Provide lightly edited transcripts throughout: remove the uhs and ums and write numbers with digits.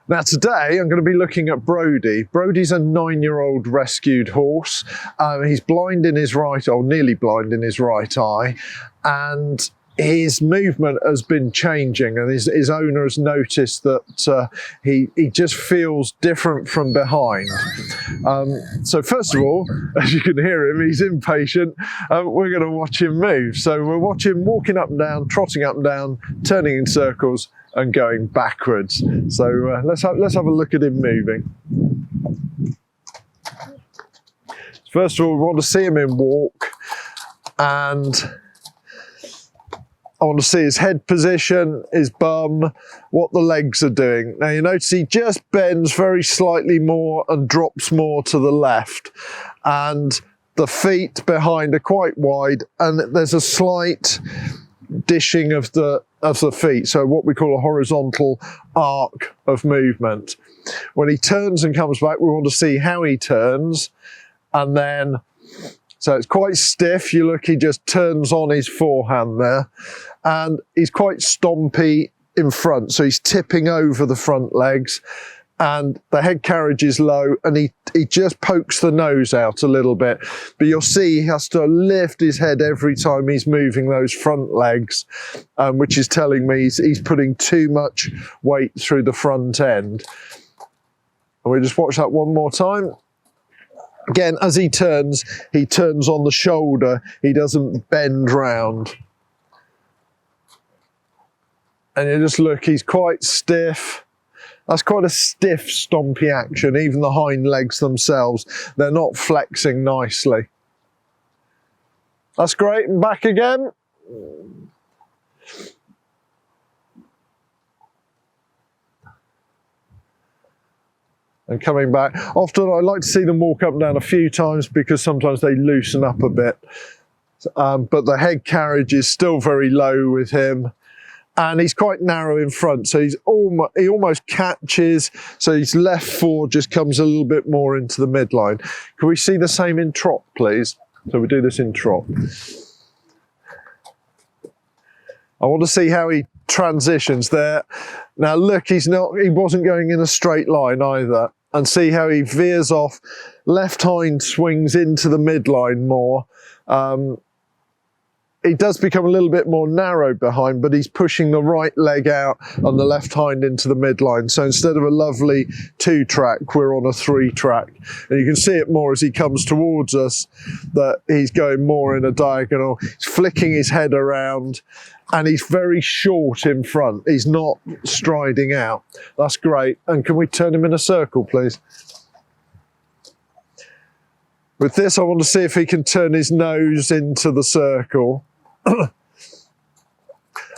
Now today I'm going to be looking at Brody. Brody's a 9-year-old rescued horse. He's blind in his right, or nearly blind in his right eye, and his movement has been changing, and his owner has noticed that he just feels different from behind. So first of all, as you can hear him, he's impatient. We're going to watch him move. So we'll watch him walking up and down, trotting up and down, turning in circles and going backwards. So let's have a look at him moving. First of all, we want to see him in walk, and I want to see his head position, his bum, what the legs are doing. Now you notice he just bends very slightly more and drops more to the left, and the feet behind are quite wide, and there's a slight dishing of the feet, so what we call a horizontal arc of movement. When he turns and comes back, we want to see how he turns, and then so it's quite stiff. You look, he just turns on his forehand there, and he's quite stompy in front, so he's tipping over the front legs, and the head carriage is low, and he just pokes the nose out a little bit, but you'll see he has to lift his head every time he's moving those front legs, which is telling me he's putting too much weight through the front end. And we just watch that one more time. Again, as he turns on the shoulder, he doesn't bend round. And you just look, he's quite stiff. That's quite a stiff, stompy action. Even the hind legs themselves, they're not flexing nicely. That's great, and back again. And coming back. Often I like to see them walk up and down a few times because sometimes they loosen up a bit. But the head carriage is still very low with him. And he's quite narrow in front, so he almost catches, so his left fore just comes a little bit more into the midline. Can we see the same in Trot, please? So we do this in Trot. I want to see how he transitions there. Now look, he wasn't going in a straight line either. And see how he veers off. Left hind swings into the midline more. He does become a little bit more narrow behind, but he's pushing the right leg out and the left hind into the midline. So instead of a lovely 2-track, we're on a 3-track. And you can see it more as he comes towards us, that he's going more in a diagonal. He's flicking his head around, and he's very short in front. He's not striding out. That's great. And can we turn him in a circle, please? With this, I want to see if he can turn his nose into the circle.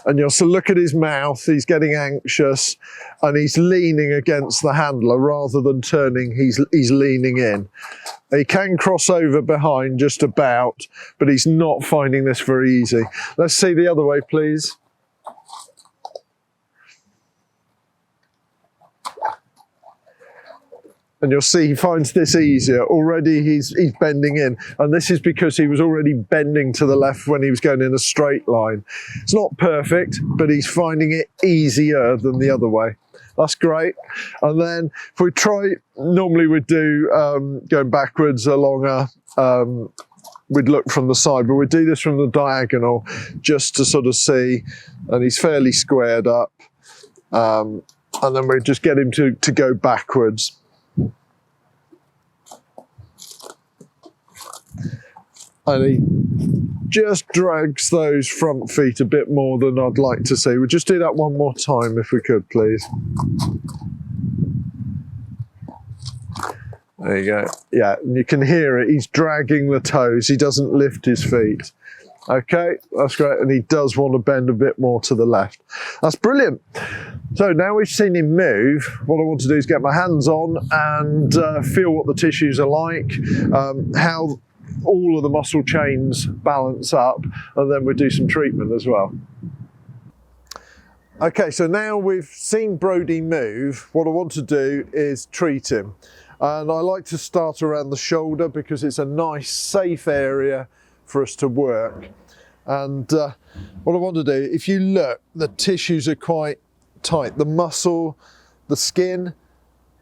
And you'll look at his mouth, he's getting anxious, and he's leaning against the handler rather than turning, he's leaning in. He can cross over behind just about, but he's not finding this very easy. Let's see the other way, please. And you'll see he finds this easier. Already he's bending in. And this is because he was already bending to the left when he was going in a straight line. It's not perfect, but he's finding it easier than the other way. That's great. And then if we try, normally we'd do going backwards along we'd look from the side, but we'd do this from the diagonal just to sort of see. And he's fairly squared up. And then we'd just get him to go backwards. And he just drags those front feet a bit more than I'd like to see. We'll just do that one more time if we could, please. There you go. Yeah, and you can hear it. He's dragging the toes. He doesn't lift his feet. Okay, that's great. And he does want to bend a bit more to the left. That's brilliant. So now we've seen him move, what I want to do is get my hands on and feel what the tissues are like, how all of the muscle chains balance up, and then we'll do some treatment as well. Okay, so now we've seen Brody move, what I want to do is treat him. And I like to start around the shoulder because it's a nice, safe area for us to work. And what I want to do, if you look, the tissues are quite tight. The muscle the skin,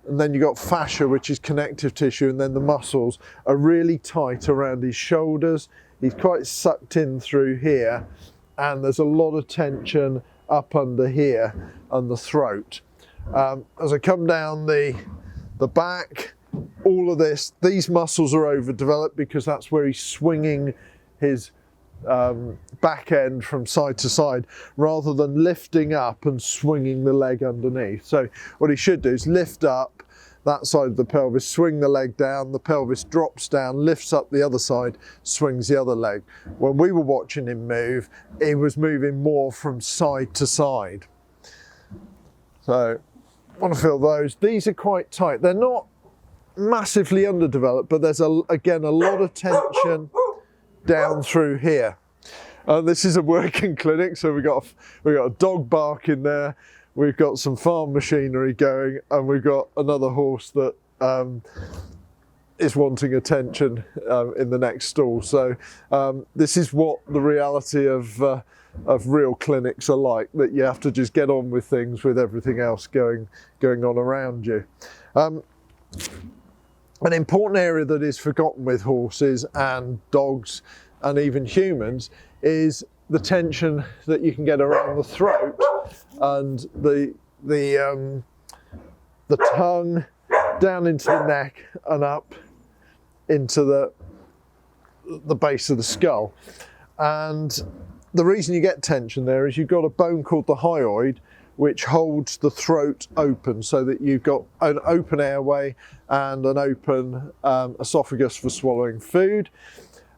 and then you've got fascia, which is connective tissue, and then the muscles are really tight around his shoulders. He's quite sucked in through here, and there's a lot of tension up under here and the throat. As I come down the back, all of these muscles are overdeveloped because that's where he's swinging his back end from side to side rather than lifting up and swinging the leg underneath. So what he should do is lift up that side of the pelvis, swing the leg down, the pelvis drops down, lifts up the other side, swings the other leg. When we were watching him move, he was moving more from side to side. So I want to feel those. These are quite tight. They're not massively underdeveloped, but there's again a lot of tension down through here. This is a working clinic, so we got a dog bark in there, we've got some farm machinery going, and we've got another horse that is wanting attention in the next stall. So this is what the reality of real clinics are like, that you have to just get on with things with everything else going on around you. An important area that is forgotten with horses and dogs and even humans is the tension that you can get around the throat and the tongue down into the neck and up into the base of the skull. And the reason you get tension there is you've got a bone called the hyoid, which holds the throat open, so that you've got an open airway and an open esophagus for swallowing food.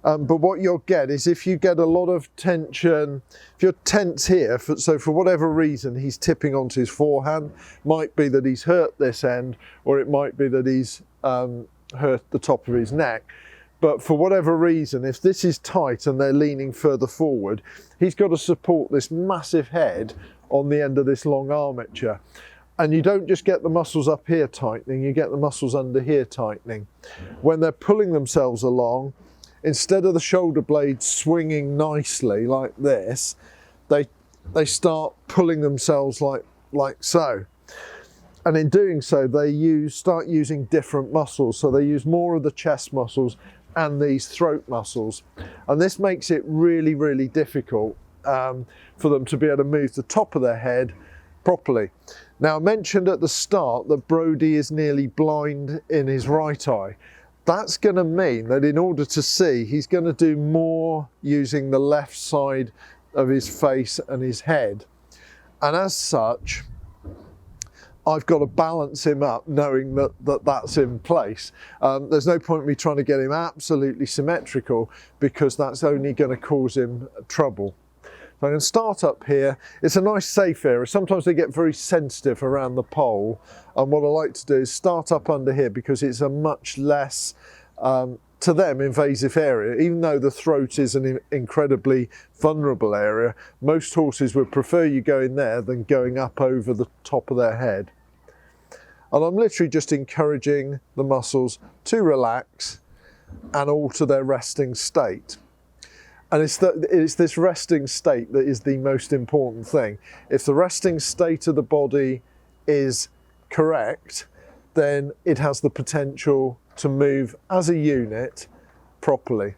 But what you'll get is, if you get a lot of tension, if you're tense here, so for whatever reason he's tipping onto his forehand, might be that he's hurt this end, or it might be that he's hurt the top of his neck. But for whatever reason, if this is tight and they're leaning further forward, he's got to support this massive head on the end of this long armature. And you don't just get the muscles up here tightening, you get the muscles under here tightening. When they're pulling themselves along, instead of the shoulder blades swinging nicely like this, they start pulling themselves like so. And in doing so, they start using different muscles. So they use more of the chest muscles and these throat muscles. And this makes it really, really difficult for them to be able to move the top of their head properly. Now, I mentioned at the start that Brody is nearly blind in his right eye. That's going to mean that in order to see, he's going to do more using the left side of his face and his head. And as such, I've got to balance him up knowing that that's in place. There's no point in me trying to get him absolutely symmetrical, because that's only going to cause him trouble. So I'm going to start up here. It's a nice safe area. Sometimes they get very sensitive around the pole, and what I like to do is start up under here, because it's a much less, to them, invasive area. Even though the throat is an incredibly vulnerable area, most horses would prefer you going there than going up over the top of their head. And I'm literally just encouraging the muscles to relax and alter their resting state. And it's this resting state that is the most important thing. If the resting state of the body is correct, then it has the potential to move as a unit properly.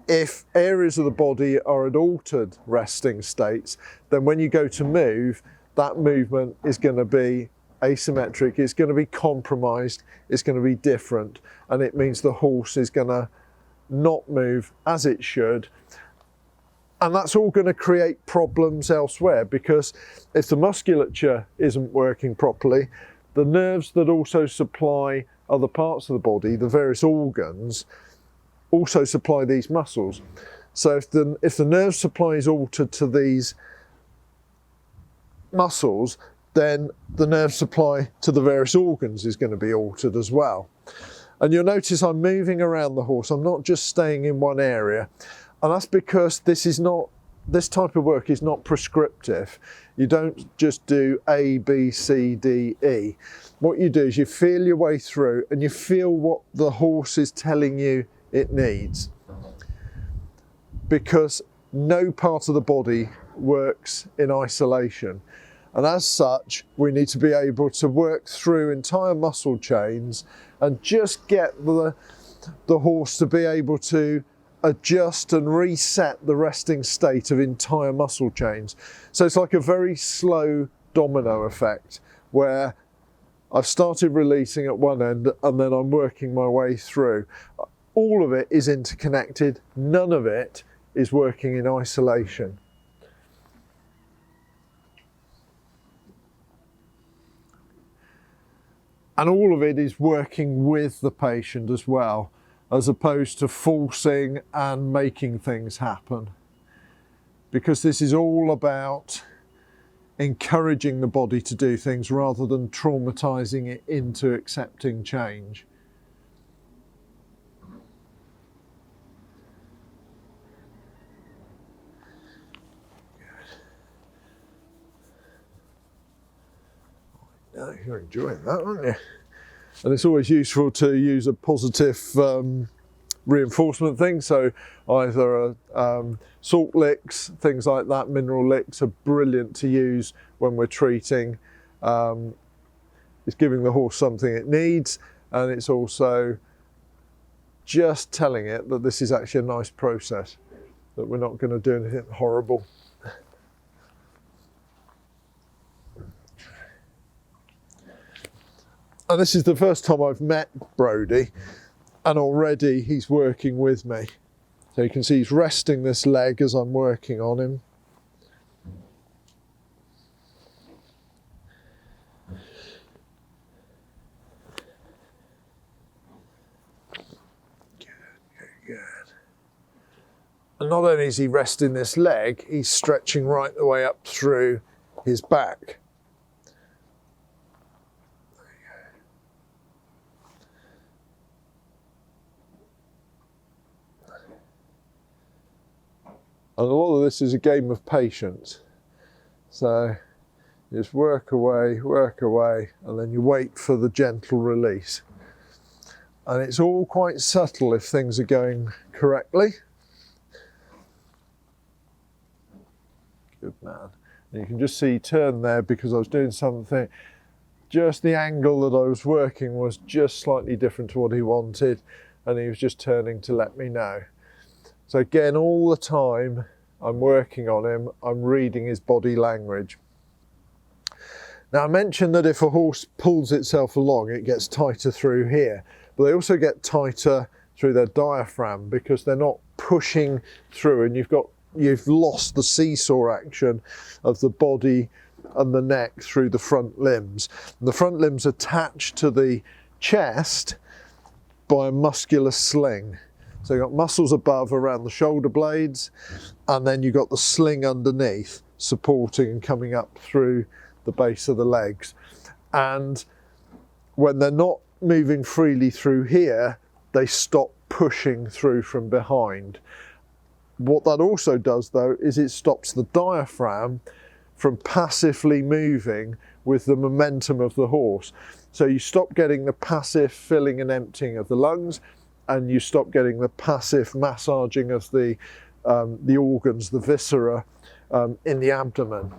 If areas of the body are at altered resting states, then when you go to move, that movement is going to be asymmetric, it's going to be compromised, it's going to be different, and it means the horse is going to not move as it should. And that's all going to create problems elsewhere, because if the musculature isn't working properly, the nerves that also supply other parts of the body, the various organs, also supply these muscles. So if the nerve supply is altered to these muscles, then the nerve supply to the various organs is going to be altered as well. And you'll notice I'm moving around the horse. I'm not just staying in one area. And that's because this type of work is not prescriptive. You don't just do A, B, C, D, E. What you do is you feel your way through and you feel what the horse is telling you it needs. Because no part of the body works in isolation. And as such, we need to be able to work through entire muscle chains and just get the horse to be able to adjust and reset the resting state of entire muscle chains. So it's like a very slow domino effect where I've started releasing at one end and then I'm working my way through. All of it is interconnected, none of it is working in isolation. And all of it is working with the patient as well, as opposed to forcing and making things happen. Because this is all about encouraging the body to do things rather than traumatizing it into accepting change. Yeah, you're enjoying that, aren't you? And it's always useful to use a positive reinforcement thing, so either salt licks, things like that, mineral licks are brilliant to use when we're treating. It's giving the horse something it needs, and it's also just telling it that this is actually a nice process, that we're not going to do anything horrible. And this is the first time I've met Brody, and already he's working with me. So you can see he's resting this leg as I'm working on him. Good. And not only is he resting this leg, he's stretching right the way up through his back. And a lot of this is a game of patience. So you just work away, and then you wait for the gentle release. And it's all quite subtle if things are going correctly. Good man. And you can just see he turned there because I was doing something. Just the angle that I was working was just slightly different to what he wanted, and he was just turning to let me know. So again, all the time I'm working on him, I'm reading his body language. Now I mentioned that if a horse pulls itself along, it gets tighter through here, but they also get tighter through their diaphragm because they're not pushing through, and you've lost the seesaw action of the body and the neck through the front limbs. And the front limbs attached to the chest by a muscular sling. So you've got muscles above around the shoulder blades, and then you've got the sling underneath supporting and coming up through the base of the legs. And when they're not moving freely through here, they stop pushing through from behind. What that also does though is it stops the diaphragm from passively moving with the momentum of the horse. So you stop getting the passive filling and emptying of the lungs, and you stop getting the passive massaging of the organs, the viscera in the abdomen.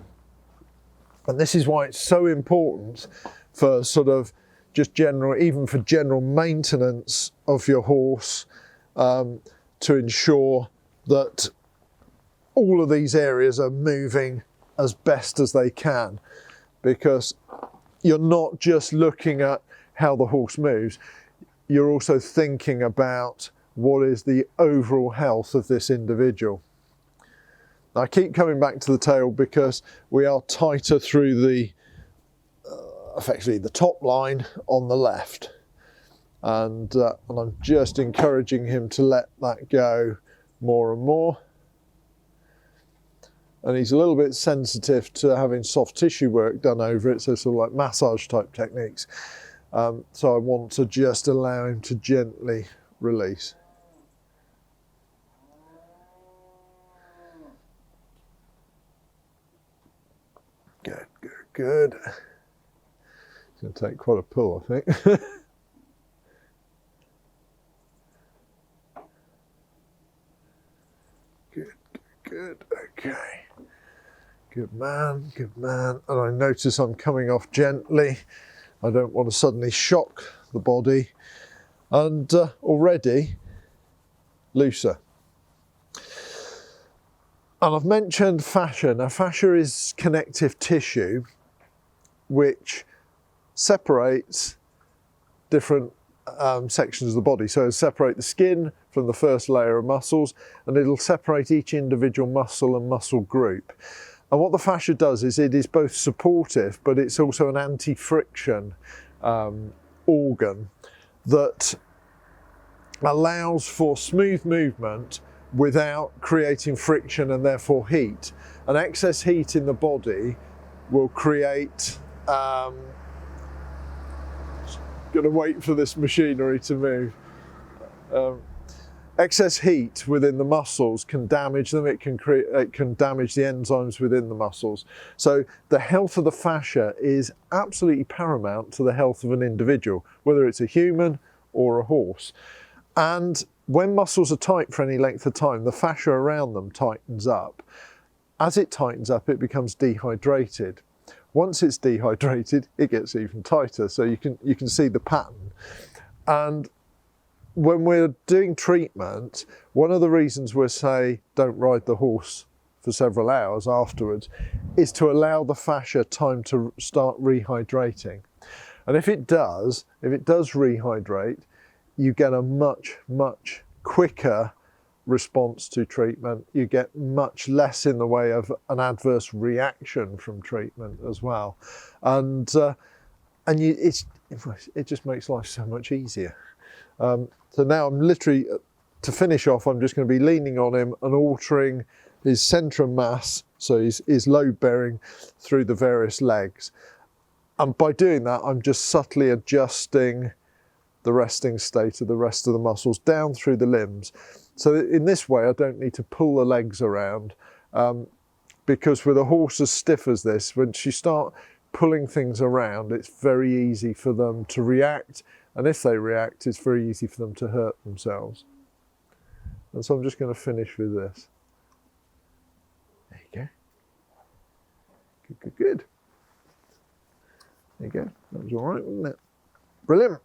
And this is why it's so important for sort of just general, even for general maintenance of your horse, to ensure that all of these areas are moving as best as they can, because you're not just looking at how the horse moves, you're also thinking about what is the overall health of this individual. I keep coming back to the tail because we are tighter through the, effectively the top line on the left. And I'm just encouraging him to let that go more and more. And he's a little bit sensitive to having soft tissue work done over it, so sort of like massage type techniques. So I want to just allow him to gently release. Good, good, good. It's going to take quite a pull, I think. Good, good, okay. Good man, good man. And I notice I'm coming off gently. I don't want to suddenly shock the body. And already looser. And I've mentioned fascia. Now, fascia is connective tissue which separates different sections of the body. So it'll separate the skin from the first layer of muscles, and it'll separate each individual muscle and muscle group. And what the fascia does is it is both supportive, but it's also an anti-friction organ that allows for smooth movement without creating friction and therefore heat. And excess heat in the body will create gonna wait for this machinery to move. Excess heat within the muscles can damage them. It can damage the enzymes within the muscles. So the health of the fascia is absolutely paramount to the health of an individual, whether it's a human or a horse. And when muscles are tight for any length of time, the fascia around them tightens up. As it tightens up, it becomes dehydrated. Once it's dehydrated, it gets even tighter. So you can see the pattern. And when we're doing treatment, one of the reasons we'll say don't ride the horse for several hours afterwards is to allow the fascia time to start rehydrating. And if it does rehydrate, you get a much quicker response to treatment. You get much less in the way of an adverse reaction from treatment as well. And it just makes life so much easier. So now I'm literally, to finish off, I'm just going to be leaning on him and altering his centre of mass, so his load bearing through the various legs. And by doing that, I'm just subtly adjusting the resting state of the rest of the muscles down through the limbs. So in this way, I don't need to pull the legs around, because with a horse as stiff as this, once you start pulling things around, it's very easy for them to react. And if they react, it's very easy for them to hurt themselves. And so I'm just going to finish with this. There you go. Good. There you go. That was all right, wasn't it? Brilliant.